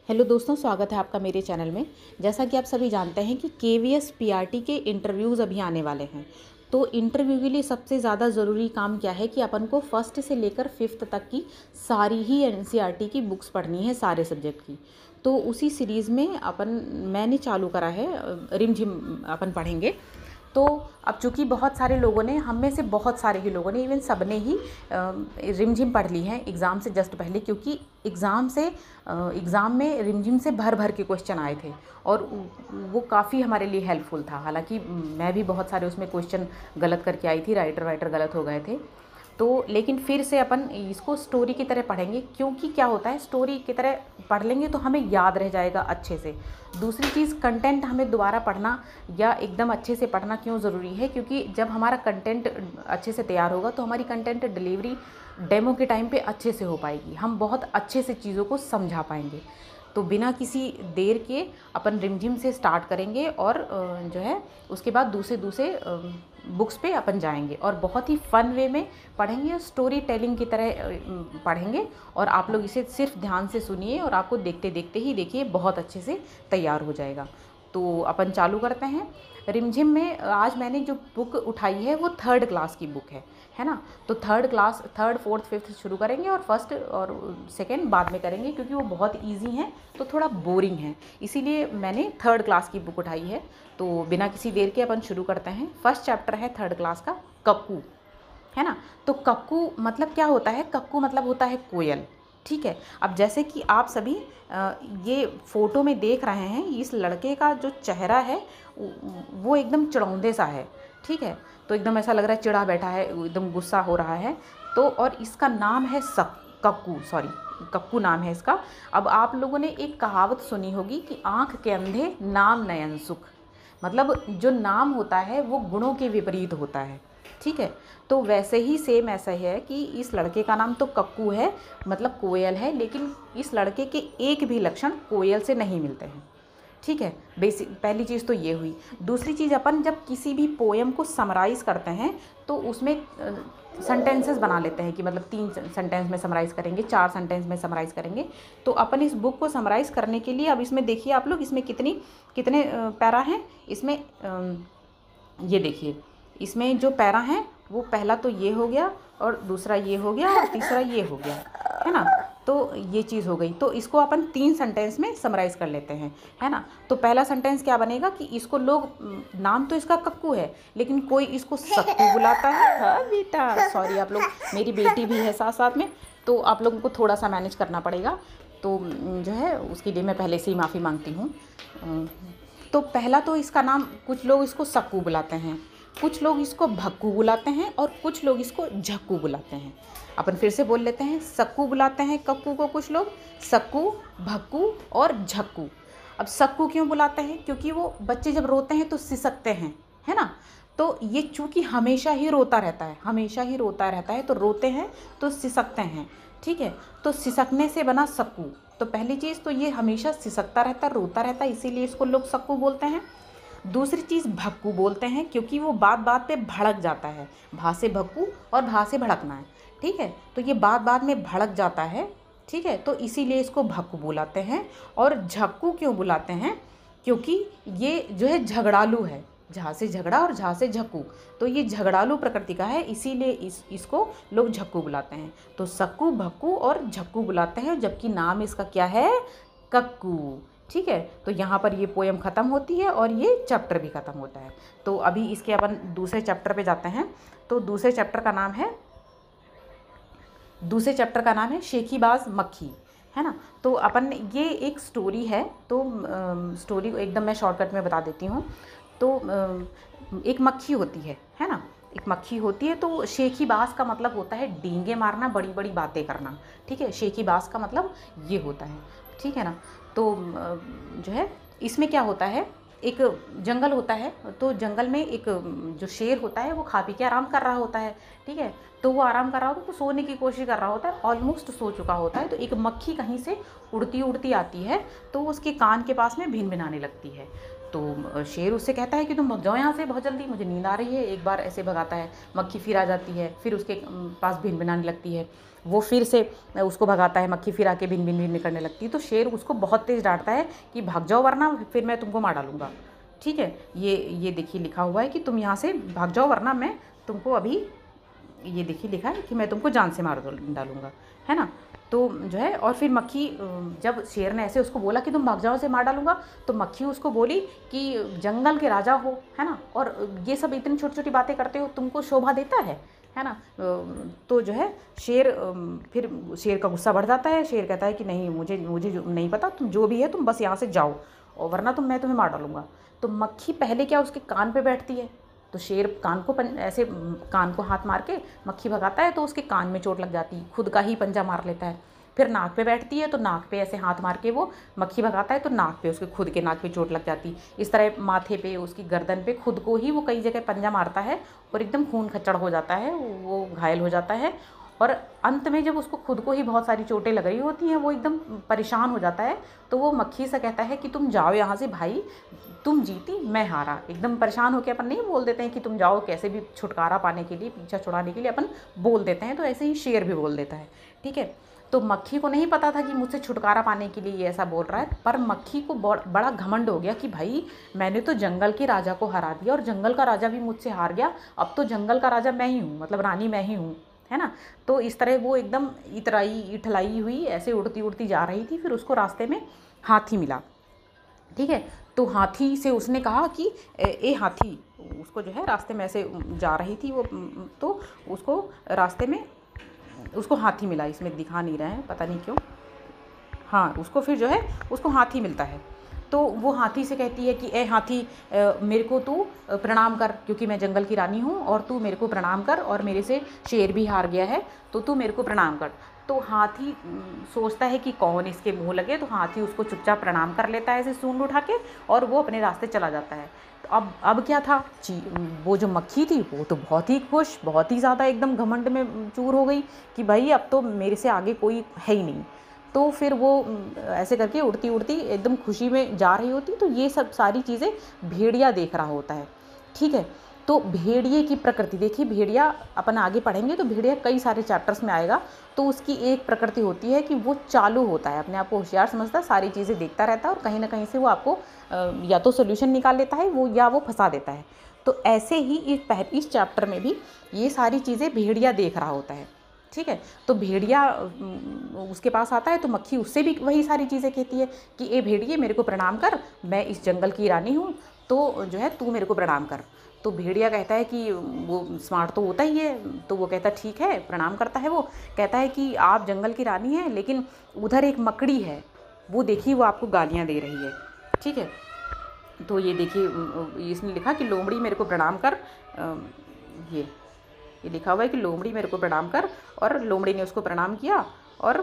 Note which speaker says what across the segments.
Speaker 1: Hello दोस्तों, स्वागत है आपका मेरे चैनल में। जैसा कि आप सभी जानते हैं कि केवीएस पीआरटी के इंटरव्यूज़ अभी आने वाले हैं। तो इंटरव्यू के लिए सबसे ज़्यादा ज़रूरी काम क्या है कि अपन को फर्स्ट से लेकर फिफ्थ तक की सारी ही एनसीईआरटी की बुक्स पढ़नी है, सारे सब्जेक्ट की। तो उसी सीरीज़ में मैंने चालू करा है, रिमझिम अपन पढ़ेंगे। तो अब चूँकि बहुत सारे लोगों ने, हम में से बहुत सारे ही लोगों ने, इवन सब ने ही रिमझिम पढ़ ली है एग्ज़ाम से जस्ट पहले, क्योंकि एग्ज़ाम में रिमझिम से भर भर के क्वेश्चन आए थे और वो काफ़ी हमारे लिए हेल्पफुल था। हालांकि मैं भी बहुत सारे उसमें क्वेश्चन गलत करके आई थी, राइटर वाइटर गलत हो गए थे। तो लेकिन फिर से अपन इसको स्टोरी की तरह पढ़ेंगे, क्योंकि क्या होता है, स्टोरी की तरह पढ़ लेंगे तो हमें याद रह जाएगा अच्छे से। दूसरी चीज़, कंटेंट हमें दोबारा पढ़ना या एकदम अच्छे से पढ़ना क्यों ज़रूरी है, क्योंकि जब हमारा कंटेंट अच्छे से तैयार होगा तो हमारी कंटेंट डिलीवरी डेमो के टाइम पे अच्छे से हो पाएगी, हम बहुत अच्छे से चीज़ों को समझा पाएंगे। तो बिना किसी देर के अपन रिमझिम से स्टार्ट करेंगे और जो है उसके बाद दूसरे बुक्स पे अपन जाएंगे और बहुत ही फ़न वे में पढ़ेंगे, स्टोरी टेलिंग की तरह पढ़ेंगे। और आप लोग इसे सिर्फ ध्यान से सुनिए और आपको देखते देखते ही देखिए बहुत अच्छे से तैयार हो जाएगा। तो अपन चालू करते हैं। रिमझिम में आज मैंने जो बुक उठाई है वो थर्ड क्लास की बुक है ना। तो थर्ड फोर्थ फिफ्थ शुरू करेंगे और फर्स्ट और सेकंड बाद में करेंगे, क्योंकि वो बहुत इजी हैं तो थोड़ा बोरिंग है, इसीलिए मैंने थर्ड क्लास की बुक उठाई है। तो बिना किसी देर के अपन शुरू करते हैं। फर्स्ट चैप्टर है थर्ड क्लास का, कक्कू, है ना। तो कक्कू मतलब क्या होता है? कक्कू मतलब होता है कोयल, ठीक है। अब जैसे कि आप सभी ये फ़ोटो में देख रहे हैं, इस लड़के का जो चेहरा है वो एकदम चिड़ौंदे सा है, ठीक है। तो एकदम ऐसा लग रहा है चिढ़ा बैठा है, एकदम गुस्सा हो रहा है। तो और इसका नाम है कक्कू नाम है इसका। अब आप लोगों ने एक कहावत सुनी होगी कि आँख के अंधे नाम नयन सुख, मतलब जो नाम होता है वो गुणों के विपरीत होता है, ठीक है। तो वैसे ही सेम ऐसा है कि इस लड़के का नाम तो कक्कू है, मतलब कोयल है, लेकिन इस लड़के के एक भी लक्षण कोयल से नहीं मिलते हैं, ठीक है। बेसिक पहली चीज़ तो ये हुई। दूसरी चीज़, अपन जब किसी भी पोएम को समराइज़ करते हैं तो उसमें सेंटेंसेस बना लेते हैं कि मतलब 3 सेंटेंस में समराइज़ करेंगे, 4 सेंटेंस में समराइज़ करेंगे। तो अपन इस बुक को समराइज़ करने के लिए, अब इसमें देखिए आप लोग, इसमें कितने पैरा हैं इसमें। ये देखिए, इसमें जो पैरा हैं वो पहला तो ये हो गया और दूसरा ये हो गया और तीसरा ये हो गया, है ना। तो ये चीज़ हो गई। तो इसको अपन 3 सेंटेंस में समराइज़ कर लेते हैं, है ना। तो पहला सेंटेंस क्या बनेगा कि इसको लोग, नाम तो इसका कक्कू है लेकिन कोई इसको सक्कू बुलाता है। हाँ बेटा, सॉरी, आप लोग, मेरी बेटी भी है साथ साथ में, तो आप लोगों को थोड़ा सा मैनेज करना पड़ेगा। तो जो है उसके लिए मैं पहले से ही माफ़ी मांगती हूँ। तो पहला तो इसका नाम, कुछ लोग इसको सक्कू बुलाते हैं, कुछ लोग इसको भक्कू बुलाते हैं और कुछ लोग इसको झक्कू बुलाते हैं। अपन फिर से बोल लेते हैं, सक्कू बुलाते हैं कक्कू को कुछ लोग, सक्कू, भक्कू और झक्कू। अब सक्कू क्यों बुलाते हैं? क्योंकि वो बच्चे जब रोते हैं तो सिसकते हैं, है ना। तो ये चूँकि हमेशा ही रोता रहता है, तो रोते हैं तो सिसकते हैं, ठीक है। तो सिसकने से बना सक्कू। तो पहली चीज़ तो ये हमेशा सिसकता रहता है, रोता रहता है, इसीलिए इसको लोग सक्कू बोलते हैं। दूसरी चीज़, भक्कू बोलते हैं क्योंकि वो बात बात पे भड़क जाता है। भा से भक्कू और भा से भड़कना है, ठीक है। तो ये बात बात में भड़क जाता है, ठीक है, तो इसीलिए इसको भक्कू बुलाते हैं। और झक्कू क्यों बुलाते हैं? क्योंकि ये जो है झगड़ालू है, झा से झगड़ा और झा से झक्कू, तो ये झगड़ालू प्रकृति का है, इसीलिए इसको लोग झक्कू बुलाते हैं। तो सक्कू, भक्कू और झक्कू बुलाते हैं, जबकि नाम इसका क्या है? कक्कू, ठीक है। तो यहाँ पर ये पोएम ख़त्म होती है और ये चैप्टर भी ख़त्म होता है। तो अभी इसके अपन दूसरे चैप्टर पे जाते हैं। तो दूसरे चैप्टर का नाम है शेखीबाज मक्खी, है ना। तो अपन, ये एक स्टोरी है, तो स्टोरी को एकदम मैं शॉर्टकट में बता देती हूँ। तो एक मक्खी होती है ना, एक मक्खी होती है। तो शेखीबाज का मतलब होता है डींगे मारना, बड़ी बड़ी बातें करना, ठीक है। शेखीबाज का मतलब ये होता है, ठीक है ना। तो जो है इसमें क्या होता है, एक जंगल होता है, तो जंगल में एक जो शेर होता है वो खा पी के आराम कर रहा होता है, ठीक है। तो वो आराम कर रहा होता है, तो सोने की कोशिश कर रहा होता है, ऑलमोस्ट सो चुका होता है। तो एक मक्खी कहीं से उड़ती उड़ती आती है, तो उसके कान के पास में भिनभिनाने लगती है। तो शेर उससे कहता है कि तुम भग जाओ यहाँ से बहुत जल्दी, मुझे नींद आ रही है। एक बार ऐसे भगाता है, मक्खी फिर आ जाती है, फिर उसके पास भिनभिनाने लगती है। वो फिर से उसको भगाता है, मक्खी फिर आके भिन भिन भिन करने लगती है। तो शेर उसको बहुत तेज़ डांटता है कि भाग जाओ वरना फिर मैं तुमको मार डालूंगा। ठीक है, ये देखिए लिखा हुआ है कि तुम यहाँ से भाग जाओ वरना मैं तुमको अभी, ये देखिए लिखा है कि मैं तुमको जान से मार डालूंगा, है ना। तो जो है, और फिर मक्खी, जब शेर ने ऐसे उसको बोला कि तुम भाग जाओ से मार डालूंगा, तो मक्खी उसको बोली कि जंगल के राजा हो, है ना, और ये सब इतनी छोटी छोटी बातें करते हो, तुमको शोभा देता है ना। तो जो है शेर, फिर शेर का गुस्सा बढ़ जाता है। शेर कहता है कि नहीं, मुझे मुझे नहीं पता, तुम जो भी है तुम बस यहाँ से जाओ और वरना मैं तुम्हें मार डालूंगा। तो मक्खी पहले क्या उसके कान पे बैठती है, तो शेर कान को ऐसे कान को हाथ मार के मक्खी भगाता है, तो उसके कान में चोट लग जाती है, खुद का ही पंजा मार लेता है। फिर नाक पे बैठती है, तो नाक पे ऐसे हाथ मार के वो मक्खी भगाता है, तो नाक पे, उसके खुद के नाक पे चोट लग जाती है। इस तरह माथे पे, उसकी गर्दन पे, खुद को ही वो कई जगह पंजा मारता है और एकदम खून खच्चड़ हो जाता है, वो घायल हो जाता है। और अंत में जब उसको खुद को ही बहुत सारी चोटें लग रही होती हैं, वो एकदम परेशान हो जाता है। तो वो मक्खी से कहता है कि तुम जाओ यहाँ से भाई, तुम जीती मैं हारा। एकदम परेशान होकर अपन नहीं बोल देते हैं कि तुम जाओ, कैसे भी छुटकारा पाने के लिए, पीछा छुड़ाने के लिए अपन बोल देते हैं, तो ऐसे ही शेर भी बोल देता है। ठीक है, तो मक्खी को नहीं पता था कि मुझसे छुटकारा पाने के लिए ये ऐसा बोल रहा है, पर मक्खी को बड़ा घमंड हो गया कि भाई मैंने तो जंगल के राजा को हरा दिया और जंगल का राजा भी मुझसे हार गया, अब तो जंगल का राजा मैं ही हूँ, मतलब रानी मैं ही हूँ, है ना। तो इस तरह वो एकदम इठलाई हुई ऐसे उड़ती उड़ती जा रही थी। फिर उसको रास्ते में हाथी मिला। ठीक है, तो हाथी से उसने कहा कि ए हाथी, उसको जो है रास्ते में ऐसे जा रही थी वो, तो उसको रास्ते में उसको हाथी मिला। इसमें दिखा नहीं रहे हैं, पता नहीं क्यों। हाँ, उसको फिर जो है उसको हाथी मिलता है। तो वो हाथी से कहती है कि ए हाथी, मेरे को तू प्रणाम कर, क्योंकि मैं जंगल की रानी हूँ और तू मेरे को प्रणाम कर, और मेरे से शेर भी हार गया है, तो तू मेरे को प्रणाम कर। तो हाथी सोचता है कि कौन इसके मुंह लगे, तो हाथी उसको चुपचाप प्रणाम कर लेता है ऐसे सूंड उठा के, और वो अपने रास्ते चला जाता है। तो अब क्या था, वो जो मक्खी थी वो तो बहुत ही खुश, बहुत ही ज़्यादा एकदम घमंड में चूर हो गई कि भाई अब तो मेरे से आगे कोई है ही नहीं। तो फिर वो ऐसे करके उड़ती उड़ती एकदम खुशी में जा रही होती। तो ये सब सारी चीज़ें भेड़िया देख रहा होता है। ठीक है, तो भेड़िए की प्रकृति देखिए, भेड़िया अपन आगे पढ़ेंगे तो भेड़िया कई सारे चैप्टर्स में आएगा। तो उसकी एक प्रकृति होती है कि वो चालू होता है, अपने आप को होशियार समझता है, सारी चीज़ें देखता रहता है और कहीं ना कहीं से वो आपको या तो सोल्यूशन निकाल लेता है वो, या वो फंसा देता है। तो ऐसे ही इस चैप्टर में भी ये सारी चीज़ें भेड़िया देख रहा होता है। ठीक है, तो भेड़िया उसके पास आता है, तो मक्खी उससे भी वही सारी चीज़ें कहती है कि ए भेड़िए, मेरे को प्रणाम कर, मैं इस जंगल की रानी हूँ, तो जो है तू मेरे को प्रणाम कर। तो भेड़िया कहता है कि वो स्मार्ट तो होता ही है, तो वो कहता ठीक है, प्रणाम करता है। वो कहता है कि आप जंगल की रानी हैं, लेकिन उधर एक मकड़ी है, वो देखिए वो आपको गालियाँ दे रही है। ठीक है, तो ये देखिए इसने लिखा कि लोमड़ी मेरे को प्रणाम कर, ये लिखा हुआ है कि लोमड़ी मेरे को प्रणाम कर, और लोमड़ी ने उसको प्रणाम किया और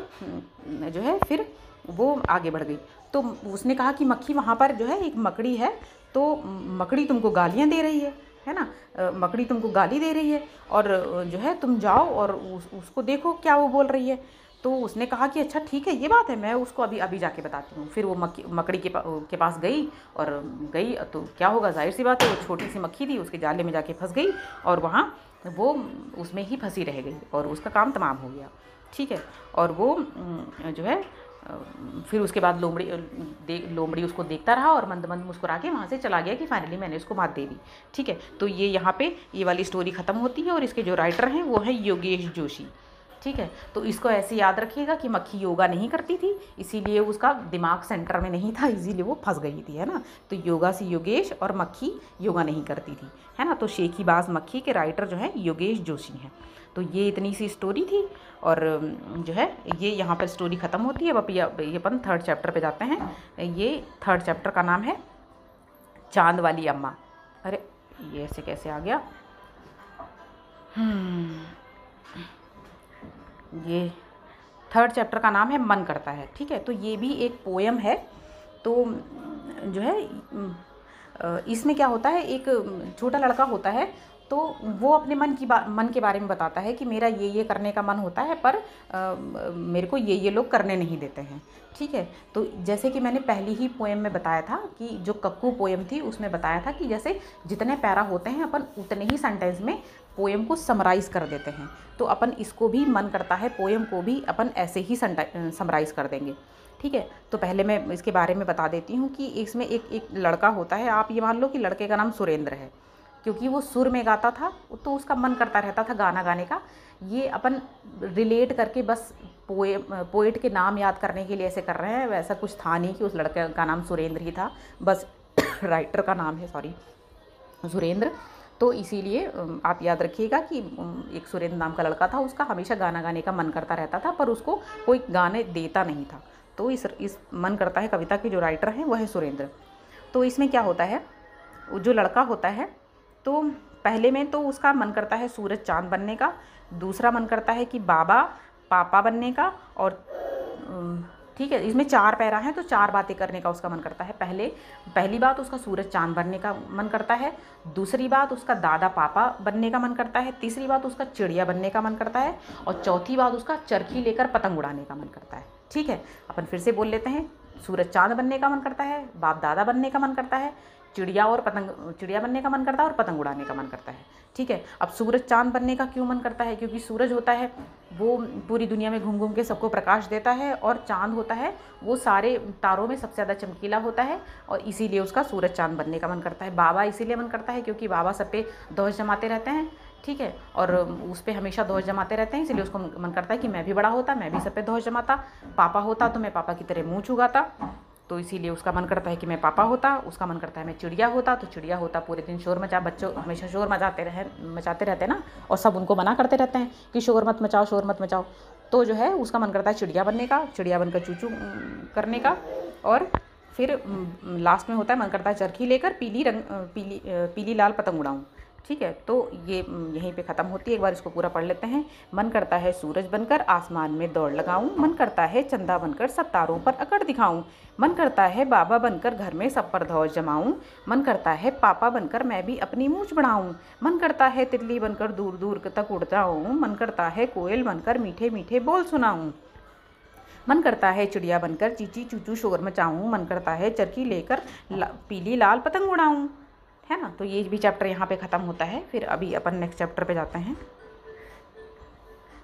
Speaker 1: जो है फिर वो आगे बढ़ गई। तो उसने कहा कि मक्खी वहाँ पर जो है एक मकड़ी है, तो मकड़ी तुमको गालियाँ दे रही है ना, मकड़ी तुमको गाली दे रही है, और जो है तुम जाओ और उसको देखो क्या वो बोल रही है। तो उसने कहा कि अच्छा ठीक है, ये बात है, मैं उसको अभी जाके बताती हूँ। फिर वो मकड़ी के पास गई, और गई तो क्या होगा, जाहिर सी बात है, वो छोटी सी मक्खी थी, उसके जाले में जाके फंस गई और वहाँ वो उसमें ही फंसी रह गई और उसका काम तमाम हो गया। ठीक है, और वो जो है फिर उसके बाद लोमड़ी उसको देखता रहा और मंद मंद मुस्कुरा के वहाँ से चला गया कि फाइनली मैंने उसको मात दे दी। ठीक है, तो ये यहाँ पे ये वाली स्टोरी ख़त्म होती है और इसके जो राइटर हैं वो हैं योगेश जोशी। ठीक है, तो इसको ऐसे याद रखिएगा कि मक्खी योगा नहीं करती थी, इसीलिए उसका दिमाग सेंटर में नहीं था, इसीलिए वो फंस गई थी, है ना। तो योगा से योगेश, और मक्खी योगा नहीं करती थी, है ना। तो शेखीबाज मक्खी के राइटर जो है योगेश जोशी हैं। तो ये इतनी सी स्टोरी थी, और जो है ये यहाँ पर स्टोरी ख़त्म होती है। अब ये अपन थर्ड चैप्टर पे जाते हैं। ये थर्ड चैप्टर का नाम है चांद वाली अम्मा। अरे ये ऐसे कैसे आ गया, ये थर्ड चैप्टर का नाम है मन करता है। ठीक है, तो ये भी एक पोयम है। तो जो है इसमें क्या होता है, एक छोटा लड़का होता है, तो वो अपने मन के बारे में बताता है कि मेरा ये करने का मन होता है, पर मेरे को ये लोग करने नहीं देते हैं। ठीक है, तो जैसे कि मैंने पहली ही पोएम में बताया था कि जो कक्कू पोएम थी उसमें बताया था कि जैसे जितने पैरा होते हैं अपन उतने ही सेंटेंस में पोएम को समराइज़ कर देते हैं। तो अपन इसको भी मन करता है पोएम को भी अपन ऐसे ही समराइज़ कर देंगे। ठीक है, तो पहले मैं इसके बारे में बता देती हूँ कि इसमें एक लड़का होता है। आप ये मान लो कि लड़के का नाम सुरेंद्र है, क्योंकि वो सुर में गाता था तो उसका मन करता रहता था गाना गाने का। ये अपन रिलेट करके बस पोएट के नाम याद करने के लिए ऐसे कर रहे हैं, वैसा कुछ था नहीं कि उस लड़के का नाम सुरेंद्र ही था, बस राइटर का नाम है सुरेंद्र। तो इसीलिए आप याद रखिएगा कि एक सुरेंद्र नाम का लड़का था, उसका हमेशा गाना गाने का मन करता रहता था, पर उसको कोई गाने देता नहीं था। तो इस मन करता है कविता के जो राइटर हैं वो है सुरेंद्र। तो इसमें क्या होता है, जो लड़का होता है तो पहले में तो उसका मन करता है सूरज चाँद बनने का, दूसरा मन करता है कि बाबा पापा बनने का, और ठीक है, इसमें 4 पैरा हैं तो 4 बातें करने का उसका मन करता है। पहली बात उसका सूरज चाँद बनने का मन करता है, दूसरी बात उसका दादा पापा बनने का मन करता है, तीसरी बात उसका चिड़िया बनने का मन करता है, और चौथी बात उसका चरखी लेकर पतंग उड़ाने का मन करता है। ठीक है, अपन फिर से बोल लेते हैं। सूरज चाँद बनने का मन करता है, बाप दादा बनने का मन करता है, चिड़िया बनने का मन करता है, और पतंग उड़ाने का मन करता है। ठीक है, अब सूरज चाँद बनने का क्यों मन करता है? क्योंकि सूरज होता है वो पूरी दुनिया में घूम घूम के सबको प्रकाश देता है, और चाँद होता है वो सारे तारों में सबसे ज़्यादा चमकीला होता है, और इसीलिए उसका सूरज चाँद बनने का मन करता है। बाबा इसीलिए मन करता है क्योंकि बाबा सब पे ध्वज जमाते रहते हैं। ठीक है, और उस पर हमेशा ध्वज जमाते रहते हैं, इसलिए उसको मन करता है कि मैं भी बड़ा होता, मैं भी सब पे ध्वज जमाता। पापा होता तो मैं पापा की तरह मुँह चुगाता, तो इसीलिए उसका मन करता है कि मैं पापा होता। उसका मन करता है मैं चिड़िया होता, तो चिड़िया होता पूरे दिन शोर मचा, बच्चों हमेशा शोर मचाते रहते हैं ना, और सब उनको मना करते रहते हैं कि शोर मत मचाओ। तो जो है उसका मन करता है चिड़िया बनने का, चिड़िया बनकर चूचू करने का, और फिर लास्ट में होता है मन करता है चरखी लेकर पीली लाल पतंग उड़ाऊँ। ठीक है, तो ये यहीं पे ख़त्म होती है। एक बार इसको पूरा पढ़ लेते हैं। मन करता है सूरज बनकर आसमान में दौड़ लगाऊं, मन करता है चंदा बनकर सब तारों पर अकड़ दिखाऊं, मन करता है बाबा बनकर घर में सब पर ध्वज जमाऊं, मन करता है पापा बनकर मैं भी अपनी मूंछ बढ़ाऊं, मन करता है तितली बनकर दूर दूर तक उड़ जाऊं, मन करता है कोयल बनकर मीठे मीठे बोल सुनाऊं, मन करता है चिड़िया बनकर चीची चूचू शोर मचाऊं, मन करता है चरखी लेकर पीली लाल पतंग उड़ाऊं। है ना, तो ये भी चैप्टर यहाँ पे ख़त्म होता है। फिर अभी अपन नेक्स्ट चैप्टर पे जाते हैं।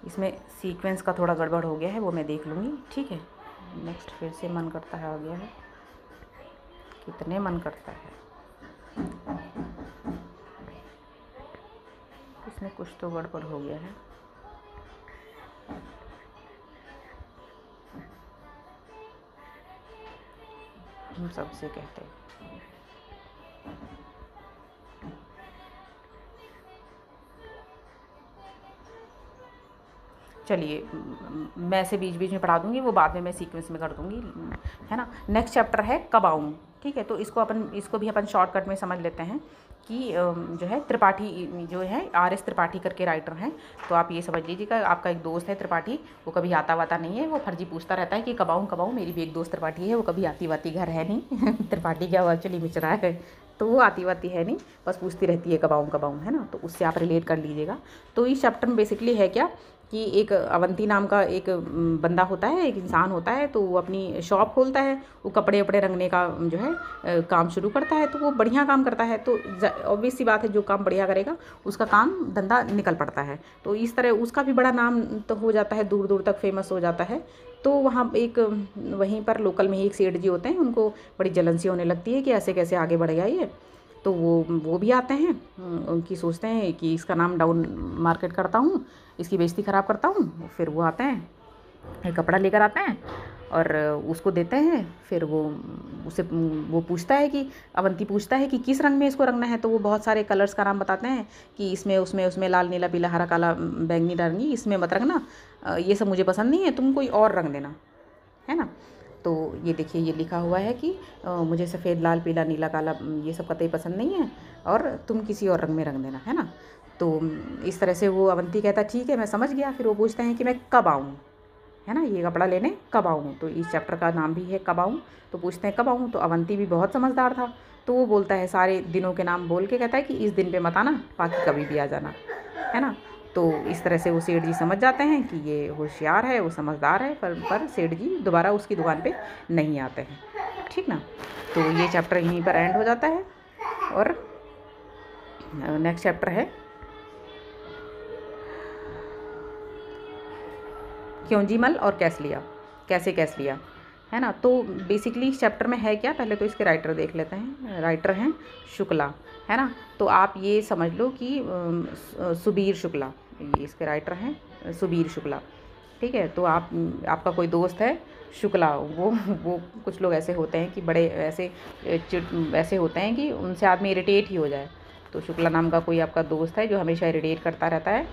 Speaker 1: इसमें सीक्वेंस का थोड़ा गड़बड़ हो गया है, वो मैं देख लूँगी। ठीक है, नेक्स्ट फिर से मन करता है आ गया है, कितने मन करता है, इसमें कुछ तो गड़बड़ हो गया है। हम सबसे कहते हैं चलिए, मैं से बीच बीच में पढ़ा दूंगी, वो बाद में मैं सीक्वेंस में कर दूंगी। है ना, नेक्स्ट चैप्टर है कब आऊँ। ठीक है, तो इसको भी अपन शॉर्टकट में समझ लेते हैं कि जो है त्रिपाठी जो है RS त्रिपाठी करके राइटर हैं। तो आप ये समझ लीजिएगा, आपका एक दोस्त है त्रिपाठी, वो कभी आता वाता नहीं है, वो फर्जी पूछता रहता है कि कब आऊँ। मेरी भी एक दोस्त त्रिपाठी है, वो कभी आती वाती घर है नहीं त्रिपाठी क्या हुआ, एक्चुअली मिचरा है, तो वो आती वाती है नहीं, बस पूछती रहती है कब आऊँ। है ना, तो उससे आप रिलेट कर लीजिएगा। तो इस चैप्टर में बेसिकली है क्या कि एक अवंती नाम का एक बंदा होता है, एक इंसान होता है, तो वो अपनी शॉप खोलता है, वो कपड़े वपड़े रंगने का जो है काम शुरू करता है। तो वो बढ़िया काम करता है, तो ऑब्वियस सी बात है जो काम बढ़िया करेगा उसका काम धंधा निकल पड़ता है। तो इस तरह उसका भी बड़ा नाम तो हो जाता है, दूर दूर तक फेमस हो जाता है। तो वहीं पर लोकल में ही एक सेठ जी होते हैं, उनको बड़ी जलन सी होने लगती है कि ऐसे कैसे आगे बढ़ गया ये। तो वो भी आते हैं, उनकी सोचते हैं कि इसका नाम डाउन मार्केट करता हूँ, इसकी बेइज्जती ख़राब करता हूँ। फिर वो आते हैं, एक कपड़ा लेकर आते हैं और उसको देते हैं। फिर वो पूछता है कि अवंती पूछता है कि किस रंग में इसको रंगना है। तो वो बहुत सारे कलर्स का नाम बताते हैं कि इसमें उसमें लाल नीला पीला हरा काला बैंगनी नारंगी, इसमें मत रंगना, ये सब मुझे पसंद नहीं है, तुम कोई और रंग देना। है ना, तो ये देखिए, ये लिखा हुआ है कि मुझे सफ़ेद लाल पीला नीला काला ये सब कतई पसंद नहीं है, और तुम किसी और रंग में रंग देना। है ना, तो इस तरह से वो अवंती कहता ठीक है मैं समझ गया। फिर वो पूछते हैं कि मैं कब आऊँ, है ना, ये कपड़ा लेने कब आऊँ। तो इस चैप्टर का नाम भी है कब आऊँ। तो पूछते हैं कब आऊँ, तो अवंती भी बहुत समझदार था, तो वो बोलता है, सारे दिनों के नाम बोल के कहता है कि इस दिन पे मत आना, बाकी कभी भी आ जाना, है ना। तो इस तरह से वो सेठ जी समझ जाते हैं कि ये होशियार है, वो समझदार है, पर सेठ जी दोबारा उसकी दुकान पे नहीं आते हैं, ठीक ना। तो ये चैप्टर यहीं पर एंड हो जाता है। और नेक्स्ट चैप्टर है क्योंजीमल और कैसलिया, कैसे कैसलिया, है ना। तो बेसिकली इस चैप्टर में है क्या, पहले तो इसके राइटर देख लेते हैं। राइटर हैं शुक्ला, है ना। तो आप ये समझ लो कि सुबीर शुक्ला, ये इसके राइटर हैं सुबीर शुक्ला, ठीक है। तो आपका कोई दोस्त है शुक्ला, वो कुछ लोग ऐसे होते हैं कि बड़े ऐसे होते हैं कि उनसे आदमी इरिटेट ही हो जाए। तो शुक्ला नाम का कोई आपका दोस्त है जो हमेशा इरिटेट करता रहता है।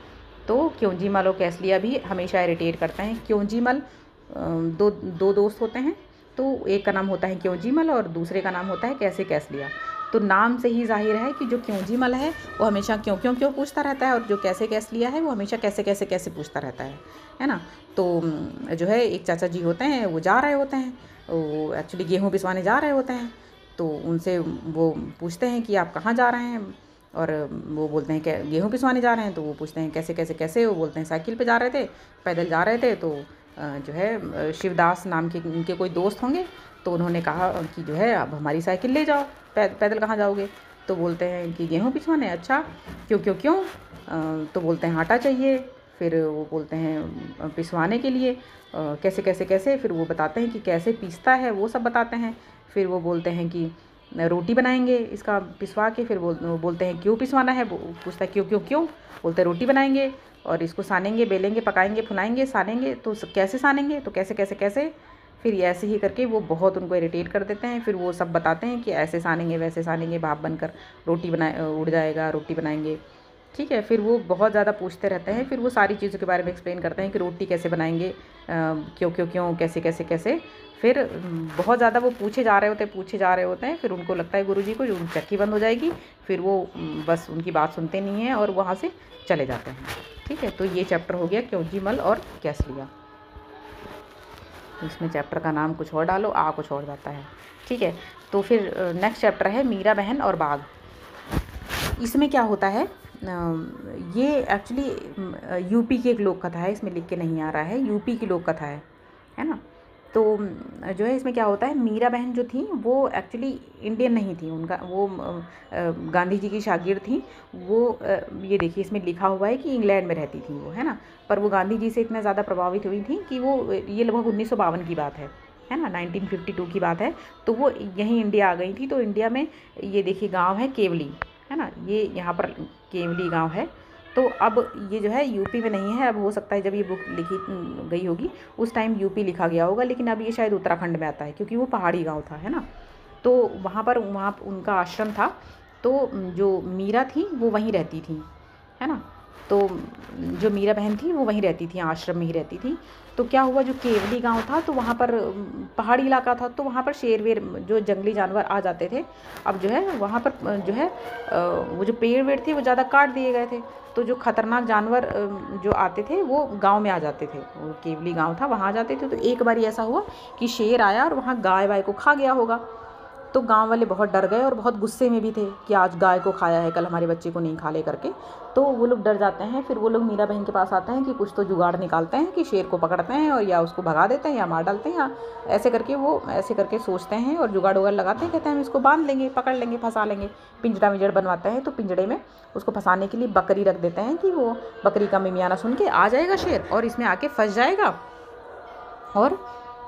Speaker 1: तो क्योंजीमल और कैसलिया भी हमेशा इरिटेट करते हैं। क्योंजीमल दो दोस्त होते हैं, तो एक का नाम होता है क्योंजीमल और दूसरे का नाम होता है कैसे कैसलिया। तो नाम से ही जाहिर है कि जो क्योंजीमल है वो हमेशा क्यों क्यों क्यों पूछता रहता है, और जो कैसे कैसलिया है वो हमेशा कैसे कैसे कैसे पूछता रहता है ना। तो जो है एक चाचा जी होते हैं, वो जा रहे होते हैं, वो एक्चुअली गेहूँ पिसवाने जा रहे होते हैं। तो उनसे वो पूछते हैं कि आप कहाँ जा रहे हैं, और वो बोलते हैं कि गेहूँ पिसवाने जा रहे हैं। तो वो पूछते हैं कैसे कैसे कैसे, वो बोलते हैं साइकिल पे जा रहे थे, पैदल जा रहे थे। तो जो है शिवदास नाम के उनके कोई दोस्त होंगे, तो उन्होंने कहा कि जो है अब हमारी साइकिल ले जाओ, पैदल कहाँ जाओगे। तो बोलते हैं कि गेहूँ पिसवाने। अच्छा, क्यों क्यों क्यों। तो बोलते हैं आटा चाहिए। फिर वो बोलते हैं पिसवाने के लिए कैसे कैसे कैसे, फिर वो बताते हैं कि कैसे पीसता है, वो सब बताते हैं। फिर वो बोलते हैं कि रोटी बनाएंगे इसका पिसवा के। फिर वो बोलते हैं क्यों पिसवाना है, वो पूछता है क्यों क्यों क्यों, बोलते हैं रोटी बनाएंगे और इसको सानेंगे, बेलेंगे, पकाएंगे, फुलाएंगे, सानेंगे। तो कैसे सानेंगे, तो कैसे कैसे कैसे। फिर ऐसे ही करके वो बहुत उनको इरिटेट कर देते हैं। फिर वो सब बताते हैं कि ऐसे सानेंगे, वैसे सानेंगे, भाप बनकर रोटी उड़ जाएगा, रोटी बनाएंगे, ठीक है। फिर वो बहुत ज़्यादा पूछते रहते हैं। फिर वो सारी चीज़ों के बारे में एक्सप्लेन करते हैं कि रोटी कैसे बनाएंगे, क्यों क्यों क्यों, कैसे कैसे कैसे। फिर बहुत ज़्यादा वो पूछे जा रहे होते हैं। फिर उनको लगता है गुरुजी को उनकी चक्की बंद हो जाएगी। फिर वो बस उनकी बात सुनते नहीं हैं और वहाँ से चले जाते हैं, ठीक है। तो ये चैप्टर हो गया क्योंजीमल और कैसलिया। इसमें चैप्टर का नाम कुछ और डालो, कुछ और जाता है, ठीक है। तो फिर नेक्स्ट चैप्टर है मीरा बहन और बाघ। इसमें क्या होता है, ये एक्चुअली यूपी की एक लोक कथा है, इसमें लिख के नहीं आ रहा है, यूपी की लोक कथा है ना। तो जो है इसमें क्या होता है, मीरा बहन जो थी वो एक्चुअली इंडियन नहीं थी, उनका वो गांधी जी की शागिर्द थी। वो ये देखिए इसमें लिखा हुआ है कि इंग्लैंड में रहती थी वो, है ना। पर वो गांधी जी से इतना ज़्यादा प्रभावित हुई थी कि वो, ये लगभग 1952 की बात है ना, 1952 की बात है। तो वो यहीं इंडिया आ गई थी। तो इंडिया में ये देखिए गांव है केवली, है ना, ये यहाँ पर केवली गांव है। तो अब ये जो है यूपी में नहीं है, अब हो सकता है जब ये बुक लिखी गई होगी उस टाइम यूपी लिखा गया होगा, लेकिन अब ये शायद उत्तराखंड में आता है क्योंकि वो पहाड़ी गांव था, है ना। तो वहाँ उनका आश्रम था। तो जो मीरा थी वो वहीं रहती थी, है ना। तो जो मीरा बहन थी वो वहीं रहती थी, आश्रम में ही रहती थी। तो क्या हुआ, जो केवली गांव था तो वहाँ पर पहाड़ी इलाका था, तो वहाँ पर शेर वेर जो जंगली जानवर आ जाते थे। अब जो है वहाँ पर जो है वो जो पेड़ वेड़ थे वो ज़्यादा काट दिए गए थे। तो जो खतरनाक जानवर जो आते थे वो गांव में आ जाते थे, वो केवली गांव था वहाँ आ जाते थे। तो एक बार ऐसा हुआ कि शेर आया और वहाँ गाय वाय को खा गया होगा। तो गांव वाले बहुत डर गए और बहुत गुस्से में भी थे कि आज गाय को खाया है, कल हमारे बच्चे को नहीं खा ले करके। तो वो लोग डर जाते हैं। फिर वो लोग मीरा बहन के पास आते हैं कि कुछ तो जुगाड़ निकालते हैं कि शेर को पकड़ते हैं और या उसको भगा देते हैं या मार डालते हैं, या ऐसे करके सोचते हैं और जुगाड़ उगाड़ लगाते हैं। कहते हैं हम इसको बांध लेंगे, पकड़ लेंगे, फंसा लेंगे, पिंजड़ा विजड़ बनवाते हैं। तो पिंजड़े में उसको फंसाने के लिए बकरी रख देते हैं कि वो बकरी का मिमियाना सुन के आ जाएगा शेर और इसमें आके फंस जाएगा और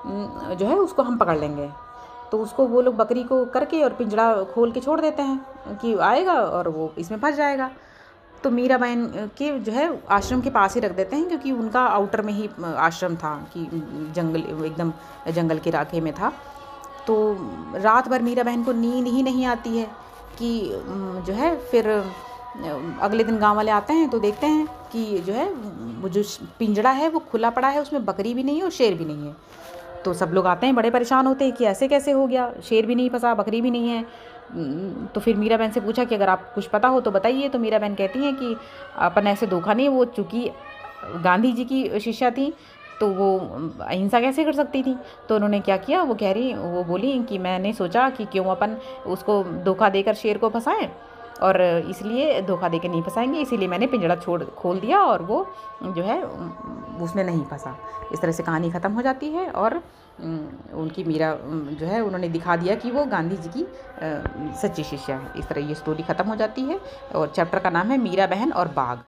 Speaker 1: जो है उसको हम पकड़ लेंगे। तो उसको वो लोग बकरी को करके और पिंजड़ा खोल के छोड़ देते हैं कि आएगा और वो इसमें फंस जाएगा। तो मीरा बहन के जो है आश्रम के पास ही रख देते हैं क्योंकि उनका आउटर में ही आश्रम था कि एकदम जंगल के इलाके में था। तो रात भर मीरा बहन को नींद ही नहीं आती है कि जो है फिर अगले दिन गांव वाले आते हैं तो देखते हैं कि जो है वो जो पिंजड़ा है वो खुला पड़ा है, उसमें बकरी भी नहीं है और शेर भी नहीं है। तो सब लोग आते हैं, बड़े परेशान होते हैं कि ऐसे कैसे हो गया, शेर भी नहीं फंसा, बकरी भी नहीं है। तो फिर मीरा बहन से पूछा कि अगर आप कुछ पता हो तो बताइए। तो मीरा बहन कहती हैं कि अपन ऐसे धोखा नहीं, वो चूँकि गांधी जी की शिष्या थी तो वो अहिंसा कैसे कर सकती थी। तो उन्होंने क्या किया, वो बोली कि मैंने सोचा कि क्यों अपन उसको धोखा देकर शेर को फंसाएं, और इसलिए धोखा देकर नहीं फंसाएंगे, इसीलिए मैंने पिंजड़ा खोल दिया और वो जो है उसमें नहीं फंसा। इस तरह से कहानी ख़त्म हो जाती है और उनकी मीरा जो है उन्होंने दिखा दिया कि वो गांधी जी की सच्ची शिष्या है। इस तरह ये स्टोरी ख़त्म हो जाती है और चैप्टर का नाम है मीरा बहन और बाघ।